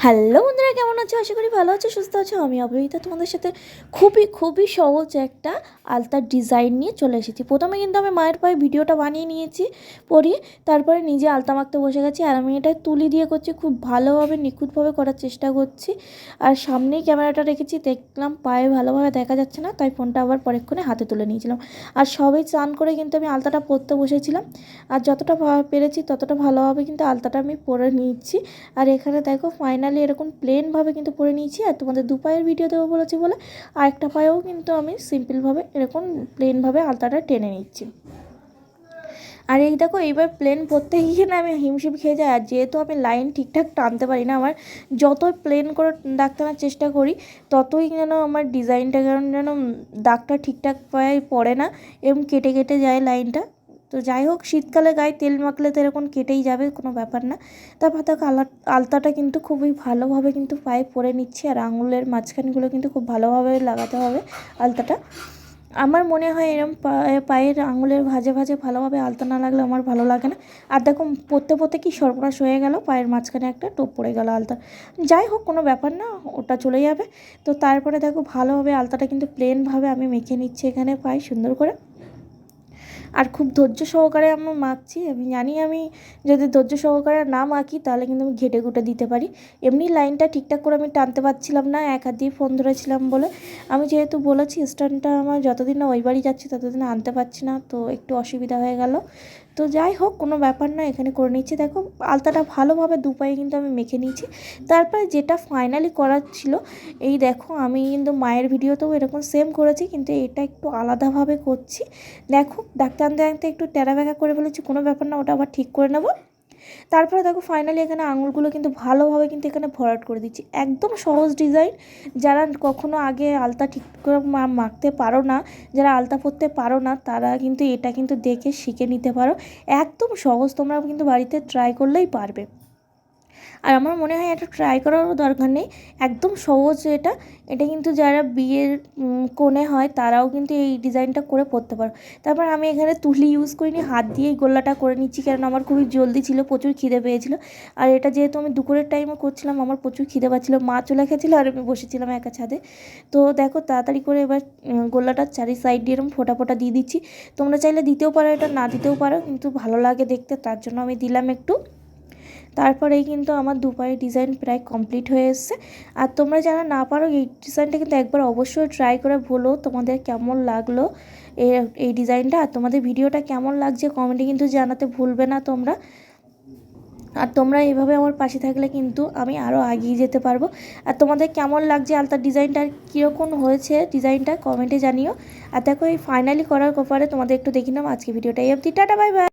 Hello বন্ধুরা, কেমন আছো? আশা করি ভালো আছো, সুস্থ আছো। আমি অপরাজিতা তোমাদের সাথে খুবই সহজ একটা আলতার ডিজাইন নিয়ে চলে এসেছি। প্রথমে কিন্তু আমি মায়ের পায়ে ভিডিওটা বানিয়ে নিয়েছি পরিয়ে, তারপরে নিজে আলতা মাখতে বসে গেছি। আর আমি এটা তুলি দিয়ে করছি, খুব ভালোভাবে নিখুঁতভাবে করার চেষ্টা করছি। আর সামনেই ক্যামেরাটা রেখেছি, দেখলাম পায়ে ভালোভাবে দেখা যাচ্ছে না, তাই ফোনটা আবার পরেক্ষণে হাতে তুলে নিয়েছিলাম। আর সবাই চান করে কিন্তু আমি আলতাটা পরতে বসেছিলাম। আর যতটা পেরেছি ততটা ভালোভাবে কিন্তু আলতাটা আমি পরে নিচ্ছি। আর এখানে দেখো ফাইনালি এরকম প্লেনভাবে কিন্তু পরে নিয়েছি। আর তোমাদের দু পায়ের ভিডিও দেবো বলেছি বলে আরেকটা পায়েও কিন্তু আমি সিম্পলভাবে এরকম প্লেনভাবে আলতাটা টেনে নিচ্ছি। আর এই দেখো, এইবার প্লেন পরতে গিয়ে না আমি হিমশিম খেয়ে যাই। আর যেহেতু আমি লাইন ঠিকঠাক টানতে পারি না, আমার যতই প্লেন করে দাগ টানার চেষ্টা করি ততই যেন আমার ডিজাইনটা যেন দাগটা ঠিকঠাক পায়ে পড়ে না, এরকম কেটে কেটে যায় লাইনটা। তো যাই হোক, শীতকালে গায়ে তেল মাখলে তো এরকম কেটেই যাবে, কোনো ব্যাপার না। তারপর দেখো আলতাটা কিন্তু খুবই ভালোভাবে কিন্তু পায়ে পরে নিচ্ছি। আর আঙুলের মাঝখানগুলো কিন্তু খুব ভালোভাবে লাগাতে হবে আলতাটা। আমার মনে হয় এরকম পায়ের আঙুলের ভাঁজে ভালোভাবে আলতা না লাগলে আমার ভালো লাগে না। আর দেখো, পরতে পরতে কি সর্বনাশ হয়ে গেল, পায়ের মাঝখানে একটা টোপ পড়ে গেল আলতা। যাই হোক, কোনো ব্যাপার না, ওটা চলে যাবে। তো তারপরে দেখো ভালোভাবে আলতাটা কিন্তু প্লেনভাবে আমি মেখে নিচ্ছি এখানে পায়ে সুন্দর করে। আর খুব ধৈর্য সহকারে আমি মাখছি। আমি জানি আমি যদি ধৈর্য সহকারে না মাখি তাহলে কিন্তু আমি ঘেটে ঘুটে দিতে পারি। এমনি লাইনটা ঠিকঠাক করে আমি টানতে পারছিলাম না, এক হাত দিয়ে ফোন ধরেছিলাম বলে। আমি যেহেতু বলেছি স্ট্যান্ডটা আমার যতদিন না ওই বাড়ি যাচ্ছি ততদিন আনতে পারছি না, তো একটু অসুবিধা হয়ে গেল। তো যাই হোক, কোনো ব্যাপার না, এখানে করে নিচ্ছি। দেখো আলতাটা ভালোভাবে দু পায়ে কিন্তু আমি মেখে নিয়েছি। তারপরে যেটা ফাইনালি করার ছিল, এই দেখো আমি কিন্তু মায়ের ভিডিওতেও এরকম সেম করেছি, কিন্তু এটা একটু আলাদাভাবে করছি। দেখো ডাক্তার আনতে আনতে একটু টেরা বেঁকা করে ফেলেছি, কোনো ব্যাপার না, ওটা আবার ঠিক করে নেব। তারপরে দেখো ফাইনালি এখানে আঙুলগুলো কিন্তু ভালোভাবে কিন্তু এখানে ভরাট করে দিচ্ছি। একদম সহজ ডিজাইন। যারা কখনো আগে আলতা ঠিক করে মাখতে পারো না, যারা আলতা পরতে পারো না, তারা কিন্তু এটা কিন্তু দেখে শিখে নিতে পারো। একদম সহজ, তোমরা কিন্তু বাড়িতে ট্রাই করলেই পারবে। আর আমার মনে হয় এটা ট্রাই করারও দরকার নেই, একদম সহজ এটা। এটা কিন্তু যারা বিয়ের কোণে হয় তারাও কিন্তু এই ডিজাইনটা করে পরতে পারো। তারপর আমি এখানে তুলি ইউজ করিনি, হাত দিয়েই গোল্লাটা করে নিচ্ছি, কারণ আমার খুবই জলদি ছিল, প্রচুর খিদে পেয়েছিল। আর এটা যেহেতু আমি দুপুরের টাইমে করছিলাম, আমার প্রচুর খিদে পাচ্ছিলো, মা চলে গেছিলো আর আমি বসেছিলাম একা ছাদে। তো দেখো তাড়াতাড়ি করে এবার গোল্লাটার চারি সাইড দিয়ে এরকম ফোটা ফোটা দিয়ে দিচ্ছি। তোমরা চাইলে দিতেও পারো, এটা না দিতেও পারো, কিন্তু ভালো লাগে দেখতে, তার জন্য আমি দিলাম একটু। তারপরেই কিন্তু আমার দু পায়ের ডিজাইন প্রায় কমপ্লিট হয়ে এসছে। আর তোমরা যারা না পারো এই ডিজাইনটা কিন্তু একবার অবশ্যই ট্রাই করে বলো তোমাদের কেমন লাগলো এই ডিজাইনটা। আর তোমাদের ভিডিওটা কেমন লাগছে কমেন্টে কিন্তু জানাতে ভুলবে না তোমরা। আর তোমরা এইভাবে আমার পাশে থাকলে কিন্তু আমি আরও এগিয়ে যেতে পারবো। আর তোমাদের কেমন লাগছে আলতার ডিজাইনটা, আর কীরকম হয়েছে ডিজাইনটা কমেন্টে জানিও। আর দেখো এই ফাইনালি করার পরে তোমাদের একটু দেখি নাও আজকে ভিডিওটা এই অবধি। Tata, bye bye.